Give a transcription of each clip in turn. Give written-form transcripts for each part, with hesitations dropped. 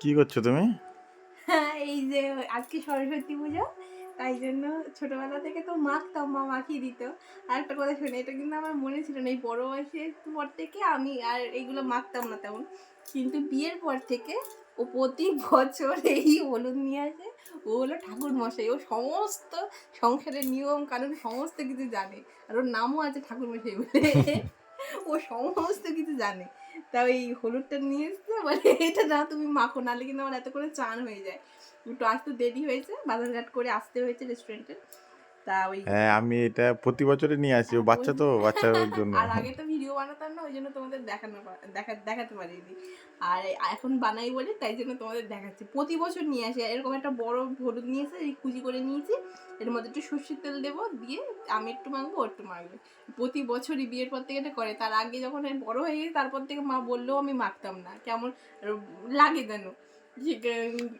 কি করছো তুমি? হ্যাঁ, এই যে আজকে সরস্বতী পুজো, তাই জন্য ছোটবেলা থেকে তো মাখতাম, মা মাখিয়ে দিত। আর একটা কথা শুনে, এটা কিন্তু আমার মনে ছিল না, এই বড় বয়সের পর থেকে আমি আর এইগুলো মাখতাম না তেমন। কিন্তু বিয়ের পর থেকে ও প্রতি বছর এই হলুদ নিয়ে আসে। ও হলো ঠাকুর মশাই, ও সমস্ত সংসারের নিয়ম কানুন সমস্ত কিছু জানে। আর ওর নামও আছে ঠাকুর মশাই বলে। ও সমস্ত কিছু জানে। তা ওই হলুদটা নিয়ে এসছে, বলে এটা না তুমি মাখো, নাহলে কিন্তু আমার এত করে চান হয়ে যায়। একটু আসতে দেরি হয়েছে, বাজারঘাট করে আসতে হয়েছে রেস্টুরেন্টে। তা ওই হ্যাঁ, আমি এটা প্রতি বছরে নিয়ে আসি। ও বাচ্চা তো, বাচ্চার জন্য। আর আগে তো ভিডিও বানাতাম না, ওই জন্য তোমাদের দেখাতে পারিনি। আর এখন বানাই বলে তাই জন্য তোমাদের দেখাচ্ছি। প্রতি বছর নিয়ে আসি এরকম একটা বড় হলুদ নিয়ে এসে এই কুচি করে নিয়েছি। এর মধ্যে একটু সর্ষের তেল দেবো, দিয়ে আমি একটু মাখবো, ও একটু মাখবে। প্রতি বছরই বিয়ের পর থেকে এটা করে। তার আগে যখন আমি বড় হয়ে গেছি তারপর থেকে মা বললেও আমি মাখতাম না, কেমন লাগে যেন, যে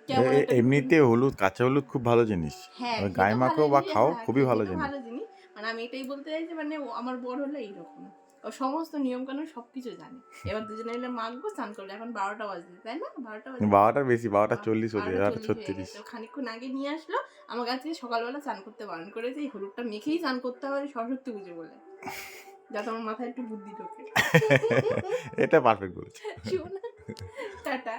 কেমন একটা এমনিতে হলুদ, কাঁচা হলুদ খুব ভালো জিনিস। হ্যাঁ, গায়ে খেতেও ভালো মাখো বা জিনিস, খাও, হ্যাঁ খুবই ভালো খেতেও জিনিস। ভালো জিনিস। মানে আমি এটাই বলতে চাইছি, মানে ও আমার বড় হলো এইরকম, ও সমস্ত নিয়ম কানুন সবকিছু জানে। এবার দুজনে মিলে মাখবো, স্নান করবো। এখন 12টা বাজে, তাই না? 12টা বাজে, 12টার বেশি, 12টা 40 হচ্ছে, 12টা 40 হয়ে 12টা 36। গেছে। ও খানিকক্ষণ আগে নিয়ে আসলো। আমার কাছে সকালবেলা স্নান করতে বারণ করেছে, এই হলুদটা মেখেই স্নান করতে হবে সরস্বতী পুজো বলে, যাতে আমার মাথায় একটু বুদ্ধি ঢোকে। এটা পারফেক্ট বলেছো। শোনা, টাটা।